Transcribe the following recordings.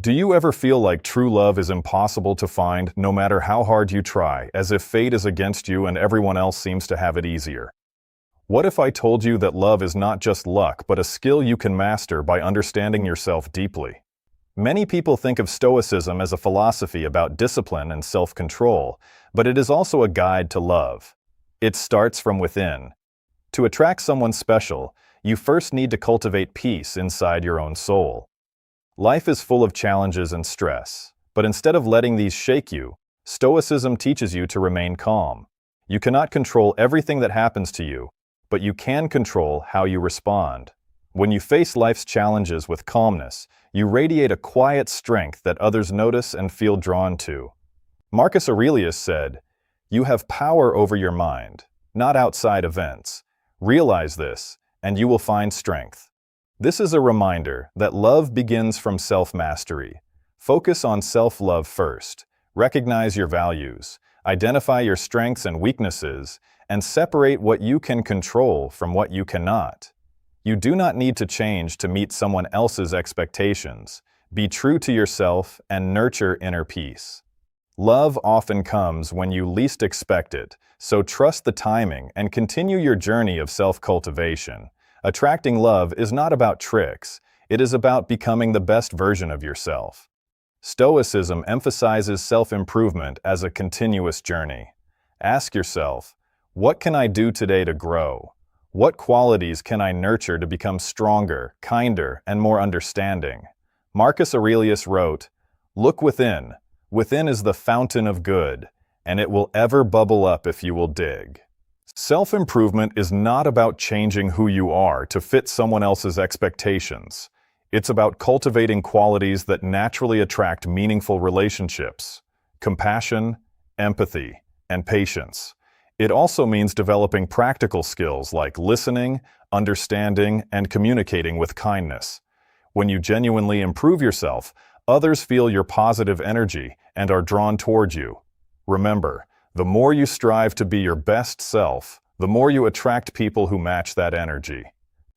Do you ever feel like true love is impossible to find no matter how hard you try, as if fate is against you and everyone else seems to have it easier? What if I told you that love is not just luck, but a skill you can master by understanding yourself deeply? Many people think of Stoicism as a philosophy about discipline and self-control, but it is also a guide to love. It starts from within. To attract someone special, you first need to cultivate peace inside your own soul. Life is full of challenges and stress, but instead of letting these shake you, Stoicism teaches you to remain calm. You cannot control everything that happens to you, but you can control how you respond. When you face life's challenges with calmness, you radiate a quiet strength that others notice and feel drawn to. Marcus Aurelius said, "You have power over your mind, not outside events. Realize this, and you will find strength." This is a reminder that love begins from self-mastery. Focus on self-love first. Recognize your values, identify your strengths and weaknesses, and separate what you can control from what you cannot. You do not need to change to meet someone else's expectations. Be true to yourself and nurture inner peace. Love often comes when you least expect it, so trust the timing and continue your journey of self-cultivation. Attracting love is not about tricks, it is about becoming the best version of yourself. Stoicism emphasizes self-improvement as a continuous journey. Ask yourself, what can I do today to grow? What qualities can I nurture to become stronger, kinder, and more understanding? Marcus Aurelius wrote, "Look within. Within is the fountain of good, and it will ever bubble up if you will dig." Self-improvement is not about changing who you are to fit someone else's expectations. It's about cultivating qualities that naturally attract meaningful relationships, compassion, empathy, and patience. It also means developing practical skills like listening, understanding, and communicating with kindness. When you genuinely improve yourself, others feel your positive energy and are drawn toward you. Remember, the more you strive to be your best self, the more you attract people who match that energy.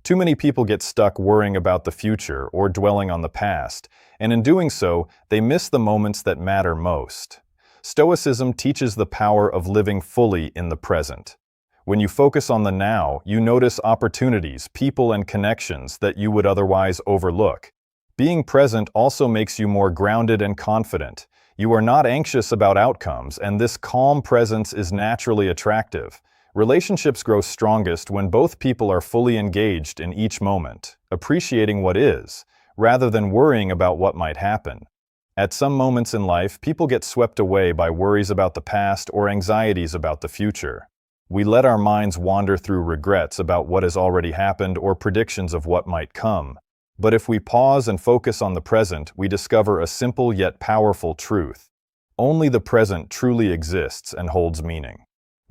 Too many people get stuck worrying about the future or dwelling on the past, and in doing so, they miss the moments that matter most. Stoicism teaches the power of living fully in the present. When you focus on the now, you notice opportunities, people, and connections that you would otherwise overlook. Being present also makes you more grounded and confident. You are not anxious about outcomes, and this calm presence is naturally attractive. Relationships grow strongest when both people are fully engaged in each moment, appreciating what is, rather than worrying about what might happen. At some moments in life, people get swept away by worries about the past or anxieties about the future. We let our minds wander through regrets about what has already happened or predictions of what might come. But if we pause and focus on the present, we discover a simple yet powerful truth. Only the present truly exists and holds meaning.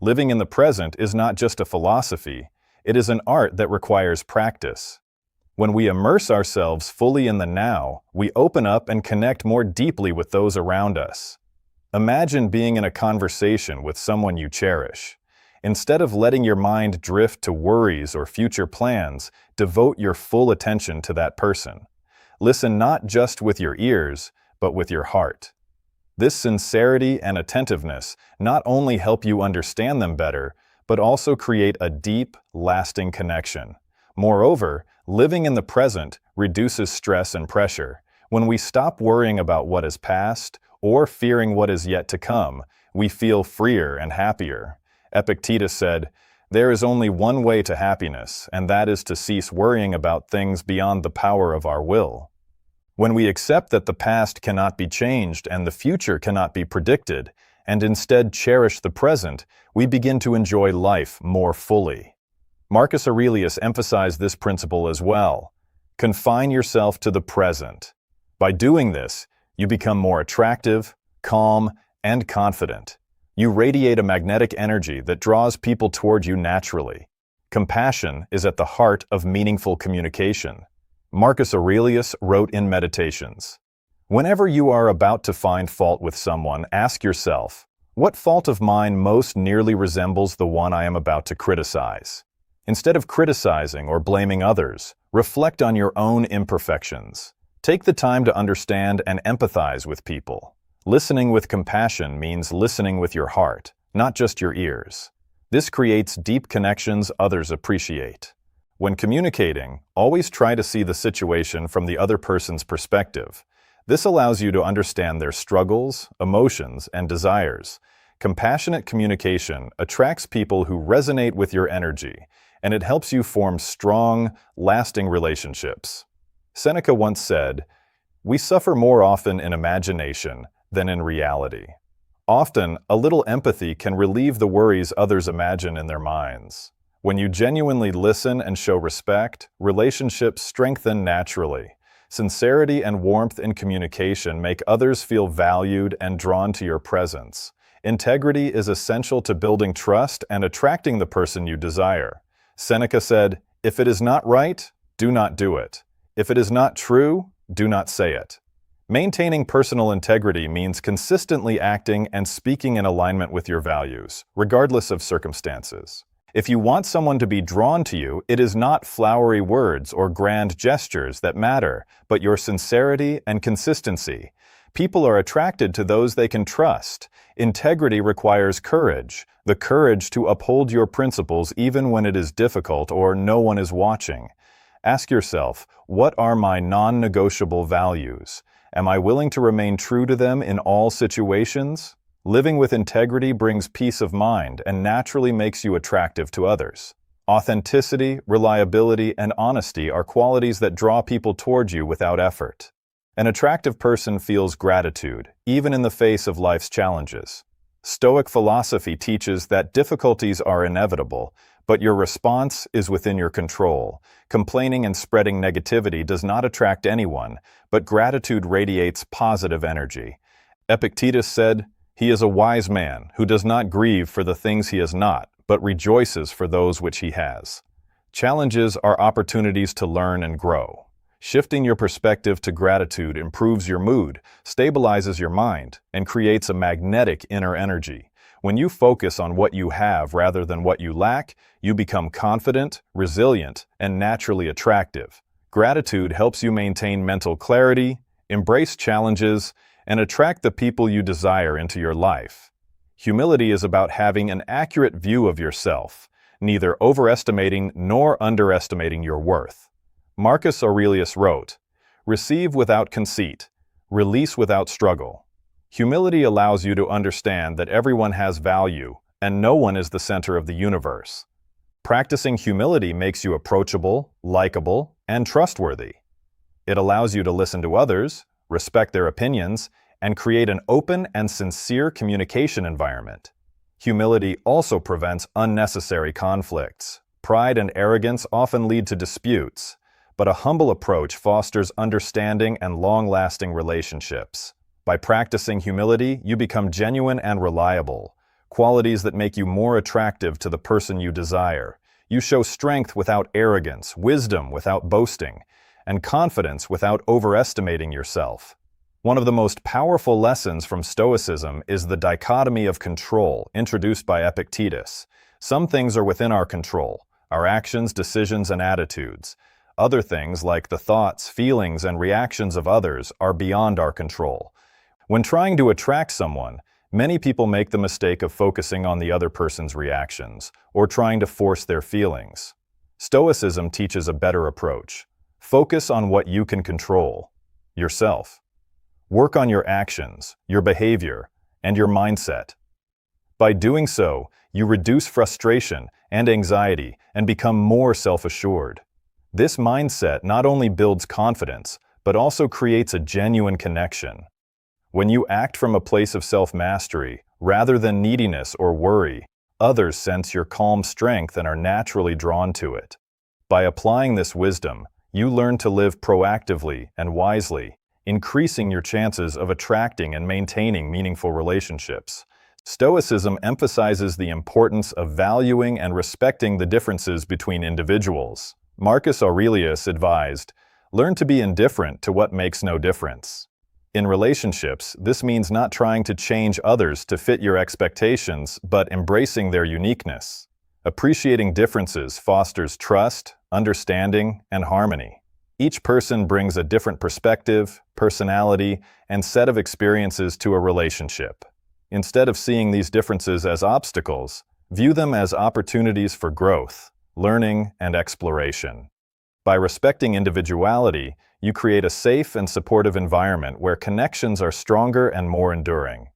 Living in the present is not just a philosophy, it is an art that requires practice. When we immerse ourselves fully in the now, we open up and connect more deeply with those around us. Imagine being in a conversation with someone you cherish. Instead of letting your mind drift to worries or future plans, devote your full attention to that person. Listen not just with your ears, but with your heart. This sincerity and attentiveness not only help you understand them better, but also create a deep, lasting connection. Moreover, living in the present reduces stress and pressure. When we stop worrying about what is past or fearing what is yet to come, we feel freer and happier. Epictetus said, "There is only one way to happiness, and that is to cease worrying about things beyond the power of our will." When we accept that the past cannot be changed and the future cannot be predicted, and instead cherish the present, we begin to enjoy life more fully. Marcus Aurelius emphasized this principle as well. Confine yourself to the present. By doing this, you become more attractive, calm, and confident. You radiate a magnetic energy that draws people toward you naturally. Compassion is at the heart of meaningful communication. Marcus Aurelius wrote in Meditations, "Whenever you are about to find fault with someone, ask yourself, what fault of mine most nearly resembles the one I am about to criticize? Instead of criticizing or blaming others, reflect on your own imperfections. Take the time to understand and empathize with people. Listening with compassion means listening with your heart, not just your ears. This creates deep connections others appreciate. When communicating, always try to see the situation from the other person's perspective. This allows you to understand their struggles, emotions, and desires. Compassionate communication attracts people who resonate with your energy, and it helps you form strong, lasting relationships. Seneca once said, "We suffer more often in imagination than in reality." Often, a little empathy can relieve the worries others imagine in their minds. When you genuinely listen and show respect, relationships strengthen naturally. Sincerity and warmth in communication make others feel valued and drawn to your presence. Integrity is essential to building trust and attracting the person you desire. Seneca said, "If it is not right, do not do it. If it is not true, do not say it." Maintaining personal integrity means consistently acting and speaking in alignment with your values, regardless of circumstances. If you want someone to be drawn to you, it is not flowery words or grand gestures that matter, but your sincerity and consistency. People are attracted to those they can trust. Integrity requires courage, the courage to uphold your principles even when it is difficult or no one is watching. Ask yourself, what are my non-negotiable values? Am I willing to remain true to them in all situations? Living with integrity brings peace of mind and naturally makes you attractive to others. Authenticity, reliability, and honesty are qualities that draw people toward you without effort. An attractive person feels gratitude, even in the face of life's challenges. Stoic philosophy teaches that difficulties are inevitable, but your response is within your control. Complaining and spreading negativity does not attract anyone, but gratitude radiates positive energy. Epictetus said, "He is a wise man who does not grieve for the things he has not, but rejoices for those which he has." Challenges are opportunities to learn and grow. Shifting your perspective to gratitude improves your mood, stabilizes your mind, and creates a magnetic inner energy. When you focus on what you have rather than what you lack, you become confident, resilient, and naturally attractive. Gratitude helps you maintain mental clarity, embrace challenges, and attract the people you desire into your life. Humility is about having an accurate view of yourself, neither overestimating nor underestimating your worth. Marcus Aurelius wrote, "Receive without conceit, release without struggle." Humility allows you to understand that everyone has value and no one is the center of the universe. Practicing humility makes you approachable, likable, and trustworthy. It allows you to listen to others, respect their opinions, and create an open and sincere communication environment. Humility also prevents unnecessary conflicts. Pride and arrogance often lead to disputes, but a humble approach fosters understanding and long-lasting relationships. By practicing humility, you become genuine and reliable, qualities that make you more attractive to the person you desire. You show strength without arrogance, wisdom without boasting, and confidence without overestimating yourself. One of the most powerful lessons from Stoicism is the dichotomy of control introduced by Epictetus. Some things are within our control, our actions, decisions, and attitudes. Other things, like the thoughts, feelings, and reactions of others, are beyond our control. When trying to attract someone, many people make the mistake of focusing on the other person's reactions or trying to force their feelings. Stoicism teaches a better approach. Focus on what you can control, yourself. Work on your actions, your behavior, and your mindset. By doing so, you reduce frustration and anxiety and become more self-assured. This mindset not only builds confidence, but also creates a genuine connection. When you act from a place of self-mastery, rather than neediness or worry, others sense your calm strength and are naturally drawn to it. By applying this wisdom, you learn to live proactively and wisely, increasing your chances of attracting and maintaining meaningful relationships. Stoicism emphasizes the importance of valuing and respecting the differences between individuals. Marcus Aurelius advised, "Learn to be indifferent to what makes no difference." In relationships, this means not trying to change others to fit your expectations, but embracing their uniqueness. Appreciating differences fosters trust, understanding, and harmony. Each person brings a different perspective, personality, and set of experiences to a relationship. Instead of seeing these differences as obstacles, view them as opportunities for growth, learning, and exploration. By respecting individuality, you create a safe and supportive environment where connections are stronger and more enduring.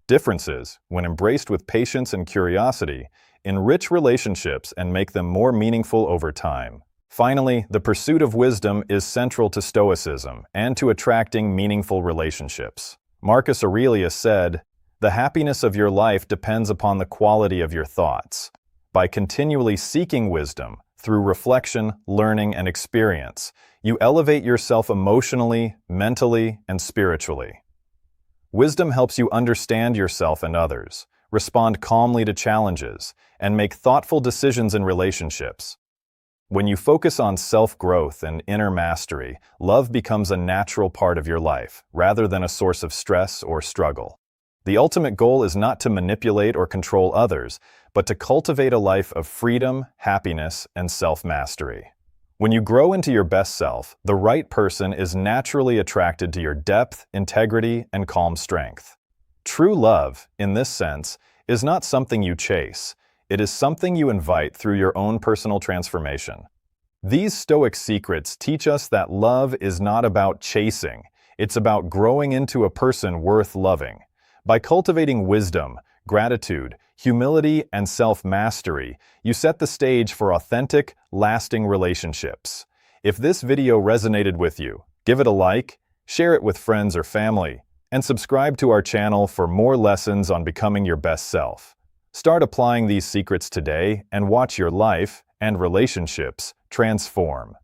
Differences, when embraced with patience and curiosity, enrich relationships and make them more meaningful over time. Finally, the pursuit of wisdom is central to Stoicism and to attracting meaningful relationships. Marcus Aurelius said, "The happiness of your life depends upon the quality of your thoughts." By continually seeking wisdom, through reflection, learning, and experience, you elevate yourself emotionally, mentally, and spiritually. Wisdom helps you understand yourself and others, respond calmly to challenges, and make thoughtful decisions in relationships. When you focus on self-growth and inner mastery, love becomes a natural part of your life, rather than a source of stress or struggle. The ultimate goal is not to manipulate or control others, but to cultivate a life of freedom, happiness, and self-mastery. When you grow into your best self, the right person is naturally attracted to your depth, integrity, and calm strength. True love, in this sense, is not something you chase. It is something you invite through your own personal transformation. These Stoic secrets teach us that love is not about chasing. It's about growing into a person worth loving. By cultivating wisdom, gratitude, humility, and self-mastery, you set the stage for authentic, lasting relationships. If this video resonated with you, give it a like, share it with friends or family, and subscribe to our channel for more lessons on becoming your best self. Start applying these secrets today and watch your life and relationships transform.